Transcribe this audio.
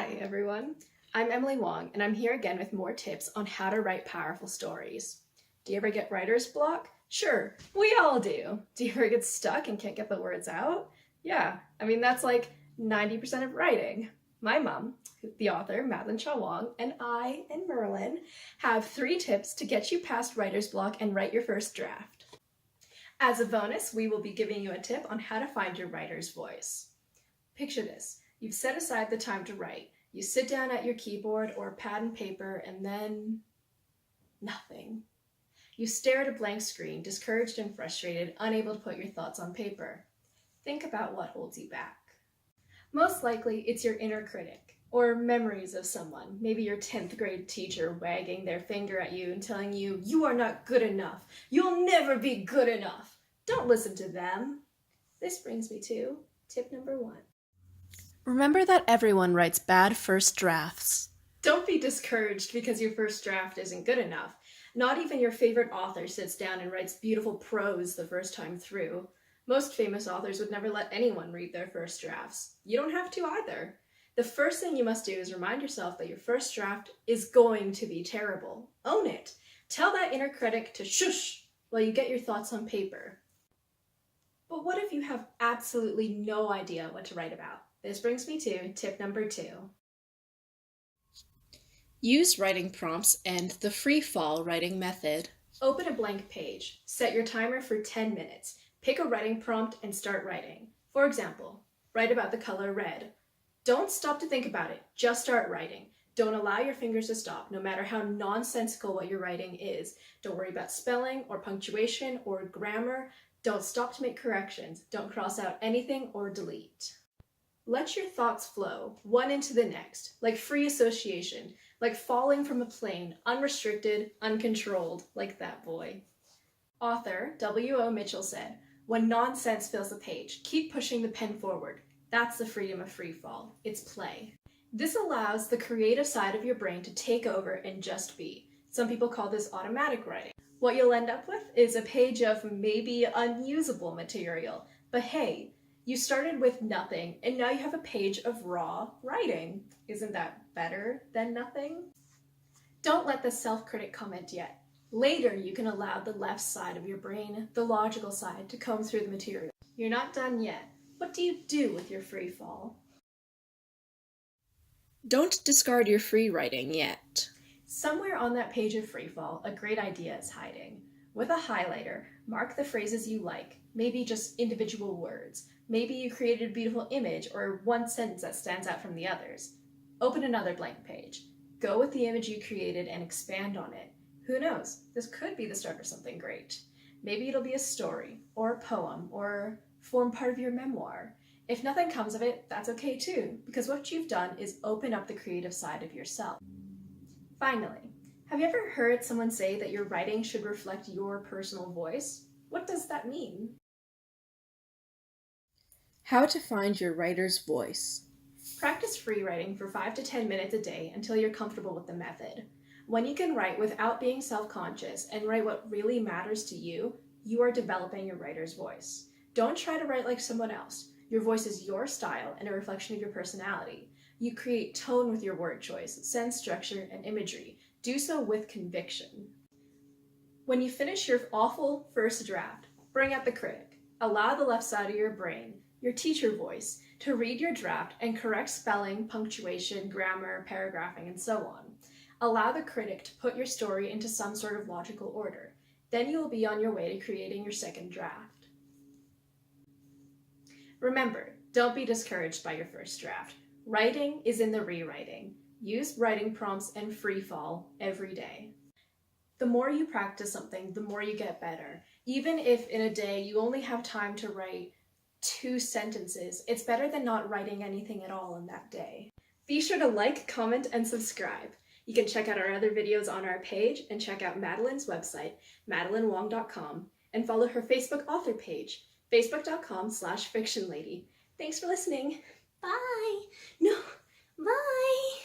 Hi, everyone. I'm Emily Wong, and I'm here again with more tips on how to write powerful stories. Do you ever get writer's block? Sure, we all do. Do you ever get stuck and can't get the words out? Yeah, that's like 90% of writing. My mom, the author, Madeline Shaw-Wong, and I, and Merlin, have 3 tips to get you past writer's block and write your first draft. As a bonus, we will be giving you a tip on how to find your writer's voice. Picture this. You've set aside the time to write. You sit down at your keyboard or pad and paper, and then nothing. You stare at a blank screen, discouraged and frustrated, unable to put your thoughts on paper. Think about what holds you back. Most likely, it's your inner critic, or memories of someone, maybe your 10th grade teacher wagging their finger at you and telling you, "You are not good enough. You'll never be good enough." Don't listen to them. This brings me to tip number 1. Remember that everyone writes bad first drafts. Don't be discouraged because your first draft isn't good enough. Not even your favorite author sits down and writes beautiful prose the first time through. Most famous authors would never let anyone read their first drafts. You don't have to either. The first thing you must do is remind yourself that your first draft is going to be terrible. Own it. Tell that inner critic to shush while you get your thoughts on paper. But what if you have absolutely no idea what to write about? This brings me to tip number 2. Use writing prompts and the free fall writing method. Open a blank page. Set your timer for 10 minutes. Pick a writing prompt and start writing. For example, write about the color red. Don't stop to think about it. Just start writing. Don't allow your fingers to stop, no matter how nonsensical what you're writing is. Don't worry about spelling or punctuation or grammar. Don't stop to make corrections. Don't cross out anything or delete. Let your thoughts flow, one into the next, like free association, like falling from a plane, unrestricted, uncontrolled, like that boy. Author W.O. Mitchell said, "When nonsense fills the page, keep pushing the pen forward. That's the freedom of free fall. It's play." This allows the creative side of your brain to take over and just be. Some people call this automatic writing. What you'll end up with is a page of maybe unusable material, but hey, you started with nothing, and now you have a page of raw writing. Isn't that better than nothing? Don't let the self-critic comment yet. Later, you can allow the left side of your brain, the logical side, to comb through the material. You're not done yet. What do you do with your free fall? Don't discard your free writing yet. Somewhere on that page of free fall, a great idea is hiding. With a highlighter, mark the phrases you like, maybe just individual words. Maybe you created a beautiful image or one sentence that stands out from the others. Open another blank page. Go with the image you created and expand on it. Who knows? This could be the start of something great. Maybe it'll be a story, or a poem, or form part of your memoir. If nothing comes of it, that's okay too, because what you've done is open up the creative side of yourself. Finally, have you ever heard someone say that your writing should reflect your personal voice? What does that mean? How to find your writer's voice. Practice free writing for 5 to 10 minutes a day until you're comfortable with the method. When you can write without being self-conscious and write what really matters to you, you are developing your writer's voice. Don't try to write like someone else. Your voice is your style and a reflection of your personality. You create tone with your word choice, sense, structure, and imagery. Do so with conviction. When you finish your awful first draft, bring out the critic. Allow the left side of your brain, your teacher voice, to read your draft and correct spelling, punctuation, grammar, paragraphing, and so on. Allow the critic to put your story into some sort of logical order. Then you will be on your way to creating your second draft. Remember, don't be discouraged by your first draft. Writing is in the rewriting. Use writing prompts and free fall every day. The more you practice something, the more you get better. Even if in a day you only have time to write 2 sentences, it's better than not writing anything at all in that day. Be sure to like, comment, and subscribe. You can check out our other videos on our page and check out Madeline's website, madelinewong.com, and follow her Facebook author page, facebook.com/fictionlady. Thanks for listening. Bye. No, bye.